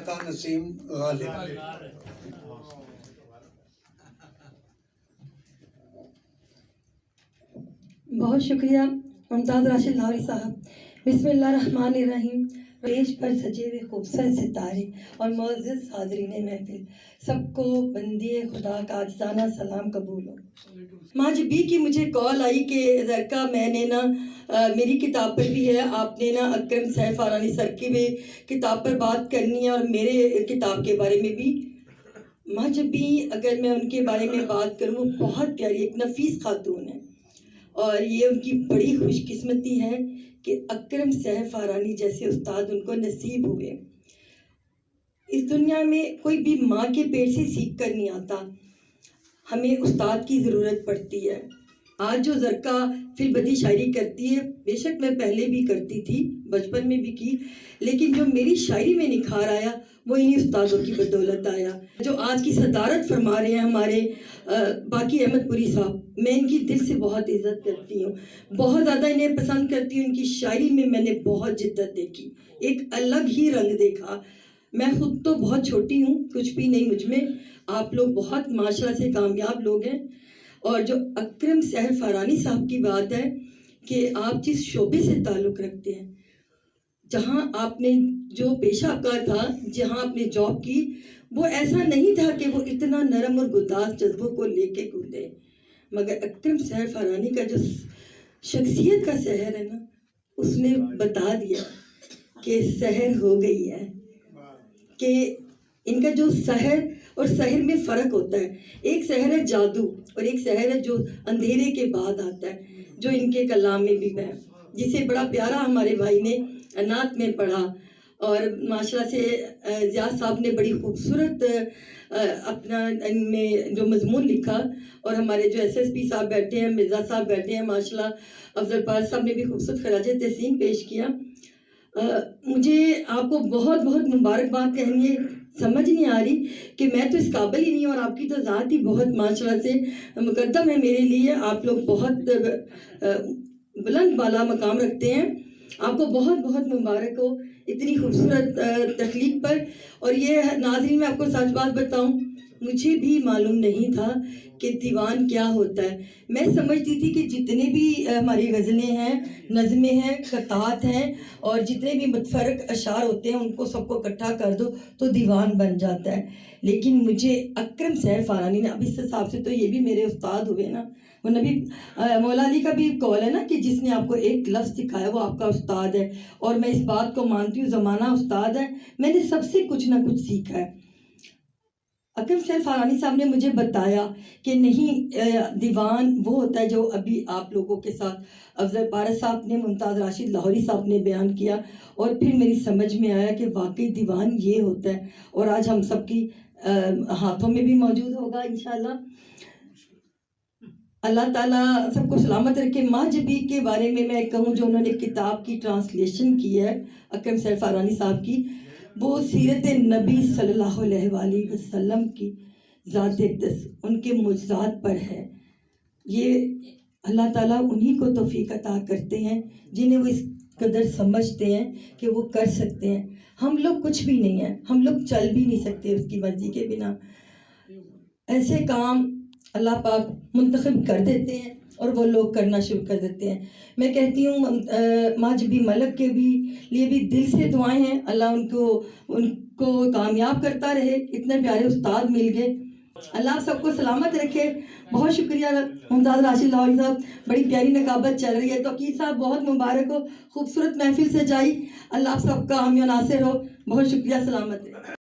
عطا نسیم غالب۔ بہت شکریہ ممتاز راشد لاہوری صاحب۔ بسم اللہ الرحمن الرحیم۔ پیش پر سجے ہوئے خوبصورت ستارے اور معزز حاضرین محفل، سب کو بندی خدا کا عاجزانہ سلام قبول ہو۔ ماں جبی کی مجھے کال آئی کہ ذرکا میں نے نا میری کتاب پر بھی ہے، آپ نے نا اکرم سیف فارانی سر کی بھی کتاب پر بات کرنی ہے اور میرے کتاب کے بارے میں بھی۔ ماں جبی اگر میں ان کے بارے میں بات کروں، وہ بہت پیاری ایک نفیس خاتون ہے، اور یہ ان کی بڑی خوش قسمتی ہے کہ اکرم سیف فارانی جیسے استاد ان کو نصیب ہوئے۔ اس دنیا میں کوئی بھی ماں کے پیٹ سے سیکھ کر نہیں آتا، ہمیں استاد کی ضرورت پڑتی ہے۔ آج جو ذرکا فی البدی شاعری کرتی ہے، بے شک میں پہلے بھی کرتی تھی، بچپن میں بھی کی، لیکن جو میری شاعری میں نکھار آیا وہ انہی استادوں کی بدولت آیا، جو آج کی صدارت فرما رہے ہیں ہمارے باقی احمد پوری صاحب۔ میں ان کی دل سے بہت عزت کرتی ہوں، بہت زیادہ انہیں پسند کرتی ہوں۔ ان کی شاعری میں نے بہت جدت دیکھی، ایک الگ ہی رنگ دیکھا۔ میں خود تو بہت چھوٹی ہوں، کچھ بھی نہیں مجھ میں، آپ لوگ بہت معاشرہ سے کامیاب لوگ ہیں۔ اور جو اکرم سیف فارانی صاحب کی بات ہے کہ آپ جس شعبے سے تعلق رکھتے ہیں، جہاں آپ نے جو پیشہ کار تھا، جہاں آپ نے جاب کی، وہ ایسا نہیں تھا کہ وہ اتنا نرم اور گداز جذبوں کو لے کے کودے، مگر اکرم سیف فارانی کا جو شخصیت کا سحر ہے نا، اس نے بتا دیا کہ سحر ہو گئی ہے، کہ ان کا جو سحر اور سحر میں فرق ہوتا ہے۔ ایک سحر ہے جادو اور ایک سحر ہے جو اندھیرے کے بعد آتا ہے، جو ان کے کلام میں بھی ہے، جسے بڑا پیارا ہمارے بھائی نے انات میں پڑھا، اور معاشرہ سے زیاد صاحب نے بڑی خوبصورت اپنا ان میں جو مضمون لکھا، اور ہمارے جو ایس ایس پی صاحب بیٹھے ہیں، مرزا صاحب بیٹھے ہیں، ماشاءاللہ افضل پار صاحب نے بھی خوبصورت خراج تحسین پیش کیا۔ مجھے آپ کو بہت بہت مبارکباد کہنی ہے، سمجھ نہیں آ رہی کہ میں تو اس قابل ہی نہیں ہوں، اور آپ کی تو ذات ہی بہت معاشرہ سے مقدم ہے میرے لیے۔ آپ لوگ بہت بلند بالا مقام رکھتے ہیں، آپ کو بہت بہت مبارک ہو اتنی خوبصورت تخلیق پر۔ اور یہ ناظرین، میں آپ کو سچ بات بتاؤں، مجھے بھی معلوم نہیں تھا کہ دیوان کیا ہوتا ہے۔ میں سمجھتی تھی کہ جتنے بھی ہماری غزلیں ہیں، نظمیں ہیں، قطعات ہیں، اور جتنے بھی متفرق اشعار ہوتے ہیں، ان کو سب کو اکٹھا کر دو تو دیوان بن جاتا ہے۔ لیکن مجھے اکرم سیف فارانی نے، اب اس حساب سے تو یہ بھی میرے استاد ہوئے نا، وہ نبی مولا علی کا بھی قول ہے نا کہ جس نے آپ کو ایک لفظ سکھایا وہ آپ کا استاد ہے، اور میں اس بات کو مانتی ہوں، زمانہ استاد ہے، میں نے سب سے کچھ نہ کچھ سیکھا ہے۔ اکرم سیف فارانی صاحب نے مجھے بتایا کہ نہیں، دیوان وہ ہوتا ہے جو ابھی آپ لوگوں کے ساتھ افضل پارس صاحب نے، ممتاز راشد لاہوری صاحب نے بیان کیا، اور پھر میری سمجھ میں آیا کہ واقعی دیوان یہ ہوتا ہے، اور آج ہم سب کی ہاتھوں میں بھی موجود ہوگا انشاءاللہ۔ اللہ تعالیٰ سب کو سلامت رکھے۔ ماں جبی کے بارے میں کہوں، جو انہوں نے کتاب کی ٹرانسلیشن کی ہے اکرم سیف فارانی صاحب کی، وہ سیرت نبی صلی اللہ علیہ وآلہ وسلم کی ذات اقدس، ان کے معجزات پر ہے۔ یہ اللہ تعالیٰ انہی کو توفیق عطا کرتے ہیں جنہیں وہ اس قدر سمجھتے ہیں کہ وہ کر سکتے ہیں۔ ہم لوگ کچھ بھی نہیں ہیں، ہم لوگ چل بھی نہیں سکتے اس کی مرضی کے بنا۔ ایسے کام اللہ پاک منتخب کر دیتے ہیں اور وہ لوگ کرنا شروع کر دیتے ہیں۔ میں کہتی ہوں ماں جبی ملک کے بھی لیے بھی دل سے دعائیں ہیں، اللہ ان کو کامیاب کرتا رہے، اتنے پیارے استاد مل گئے، اللہ سب کو سلامت رکھے۔ بہت شکریہ ممتاز راشد لاہوری صاحب، بڑی پیاری نقابت چل رہی ہے، توقیر صاحب بہت مبارک ہو، خوبصورت محفل سے جائی، اللہ سب کا حامی و ناصر ہو، بہت شکریہ، سلامت رہے۔